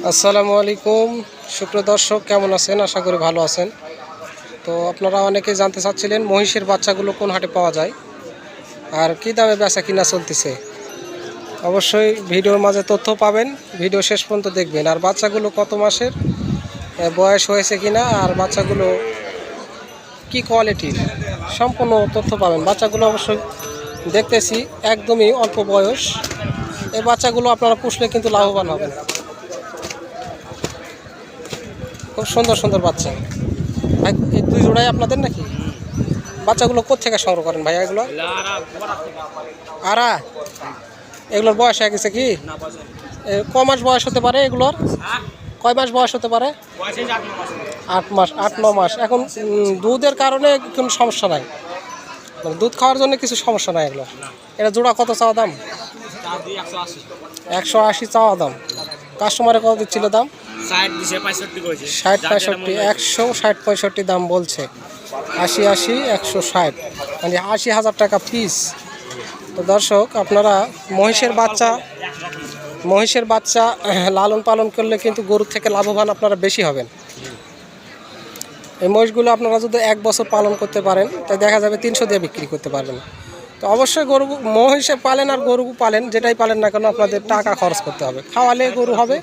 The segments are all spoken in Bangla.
আসসালামু আলাইকুম সুপ্রিয় দর্শক, কেমন আছেন? আশা করি ভালো আছেন। তো আপনারা অনেকেই জানতে চাচ্ছিলেন মহিষের বাচ্চাগুলো কোন হাটে পাওয়া যায় আর কী দামে বেচা কিনা চলতেছে। অবশ্যই ভিডিওর মাঝে তথ্য পাবেন, ভিডিও শেষ পর্যন্ত দেখবেন। আর বাচ্চাগুলো কত মাসের, বয়স হয়েছে কিনা, আর বাচ্চাগুলো কি কোয়ালিটির, সম্পূর্ণ তথ্য পাবেন। বাচ্চাগুলো অবশ্যই দেখতেছি একদমই অল্প বয়স। এই বাচ্চাগুলো আপনারা পুষলে কিন্তু লাভবান হবেন। খুব সুন্দর সুন্দর বাচ্চা ভাই। এই দুই জোড়াই আপনাদের নাকি? বাচ্চাগুলো কোত্থেকে সংগ্রহ করেন ভাই? এগুলো আরা, এগুলোর বয়স হয়ে গেছে কি? ক মাস বয়স হতে পারে এগুলোর? কয় মাস বয়স হতে পারে? 8 মাস, 8-9 মাস। এখন দুধের কারণে কোনো সমস্যা নাই, মানে দুধ খাওয়ার জন্য কিছু সমস্যা নাই এগুলো। এটা জোড়া কত চাওয়া দাম? 180 চাওয়া দাম। কাস্টমারে কত দিচ্ছিল দাম? 60-65, 160-65 দাম বলছে। 80-80, 160, মানে 80,000 টাকা পিস। তো দর্শক, আপনারা মহিষের বাচ্চা লালন পালন করলে কিন্তু গরুর থেকে লাভবান আপনারা বেশি হবেন। এই মহিষগুলো আপনারা যদি 1 বছর পালন করতে পারেন, তাই দেখা যাবে 300 দিয়ে বিক্রি করতে পারবেন। তো অবশ্যই গরু মহিষে পালেন আর গরু পালেন, যেটাই পালেন না কেন আপনাদের টাকা খরচ করতে হবে। খাওয়ালে গরু হবে,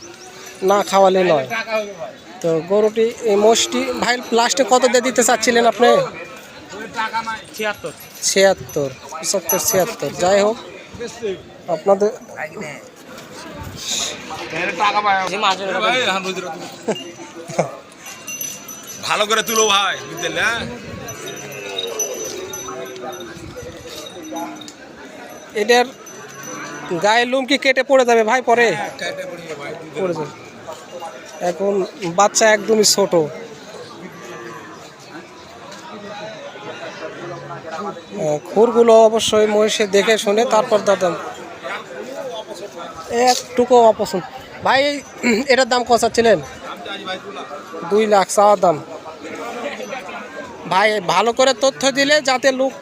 না খাওয়ালে নয়। তো গরুটি, এই মোষটি ভাই লাস্টে কত দিয়ে দিতে চাচ্ছিলেন আপনি? 76, 76, যাই হোক আপনাদের ভালো করে তুলো ভাই। এটার গায়ের লোম কি কেটে পড়ে যাবে ভাই? পরে পড়ে যাবে। এখন বাচ্চা একদমই ছোট। খুরগুলো অবশ্যই মহিষে দেখে শুনে তারপর দাদাম একটুকু অপছন্দ। ভাই এটার দাম কত চাচ্ছিলেন? 2 লাখ চাওয়া দাম। ভাই ভালো করে তথ্য দিলে যাতে লোক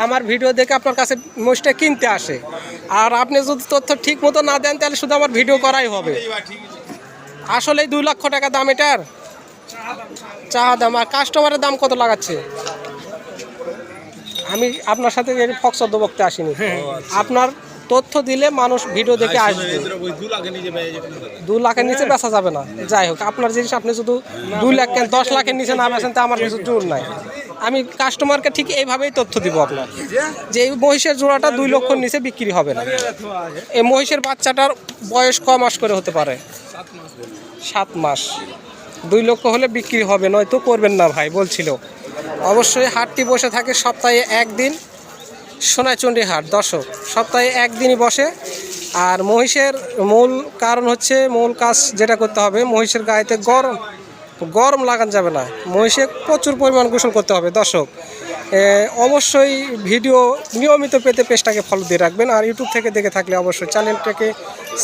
আমার ভিডিও দেখে আপনার কাছে মহিষটা কিনতে আসে। আর আপনি যদি তথ্য ঠিক মতো না দেন, তাহলে শুধু আমার ভিডিও করাই হবে। আসলেই 2 লক্ষ টাকা দাম এটার চাওয়া দাম। আর কাস্টমারের দাম কত লাগাচ্ছে? আমি আপনার সাথে ফক্সদ বক্তে আসিনি। আপনার তথ্য দিলে মানুষ ভিডিও দেখে আসবে। 2 লাখের নিচে বেচা যাবে না। যাই হোক, আপনার জিনিস আপনি শুধু 2 লাখ, 10 লাখের নিচে না বেচেন, তা আমার কিছু জোর নাই। আমি কাস্টমারকে ঠিক এইভাবেই তথ্য দিব আপনার, যে এই মহিষের জোড়াটা 2 লক্ষর নিচে বিক্রি হবে না। এই মহিষের বাচ্চাটার বয়স ক মাস করে হতে পারে? 7 মাস। 2 লক্ষ হলে বিক্রি হবে, নয়তো করবেন না ভাই বলছিল। অবশ্যই হাটটি বসে থাকে সপ্তাহে 1 দিন, সোনাইচন্ডী হাট। দর্শক, সপ্তাহে 1 দিনই বসে। আর মহিষের মূল কারণ হচ্ছে, মূল কাজ যেটা করতে হবে, মহিষের গায়েতে গরম লাগানো যাবে না। মহিষে প্রচুর পরিমাণ গোসল করতে হবে। দর্শক, অবশ্যই ভিডিও নিয়মিত পেতে পেজটাকে ফলো দিয়ে রাখবেন। আর ইউটিউব থেকে দেখে থাকলে অবশ্যই চ্যানেলটাকে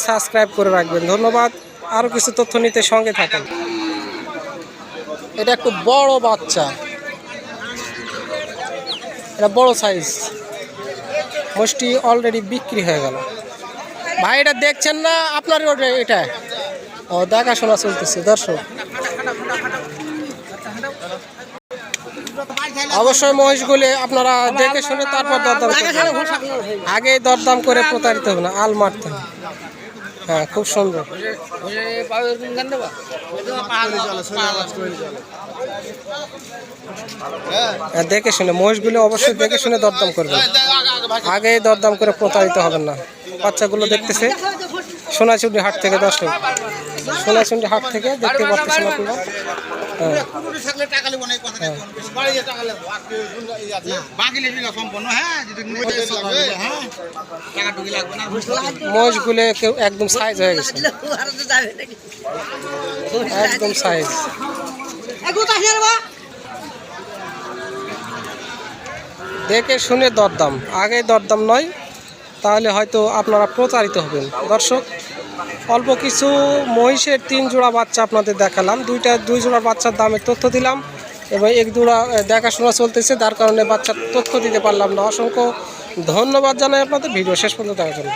সাবস্ক্রাইব করে রাখবেন। ধন্যবাদ। আরও কিছু তথ্য নিতে সঙ্গে থাকুন। এটা একটু বড় বাচ্চা, এটা বড় সাইজ। মোষটি অলরেডি বিক্রি হয়ে গেল। ভাই এটা দেখছেন না আপনার? এটা দেখাশোনা চলতেছে। দর্শক, অবশ্যই মহিষগুলি আপনারা দেখে শুনে তারপর দরদাম করবেন। আগে দরদাম করে প্রতারিত হবে না, আল মারতে হবে। হ্যাঁ, খুব সুন্দর। দেখে শুনে মহিষগুলো অবশ্যই দেখে শুনে দরদাম করবেন। আগে দরদাম করে প্রতারিত হবেন না। বাচ্চাগুলো দেখতেছে সোনাইচন্ডী হাট থেকে। দর্শক, সোনাইচন্ডী হাট থেকে দেখতে পাচ্ছেন আপনারা। মহিষগুলো একদম সাইজ হয়ে গেছে, একদম সাইজ। দেখে শুনে দরদাম, আগে দরদাম নয়, তাহলে হয়তো আপনারা প্রতারিত হবেন। দর্শক, অল্প কিছু মহিষের 3 জোড়া বাচ্চা আপনাদের দেখালাম। 2 জোড়া বাচ্চার দামের তথ্য দিলাম, এবং 1 জোড়া দেখাশোনা চলতেছে, তার কারণে বাচ্চার তথ্য দিতে পারলাম না। অসংখ্য ধন্যবাদ জানাই আপনাদের ভিডিও শেষ পর্যন্ত দেখার জন্য।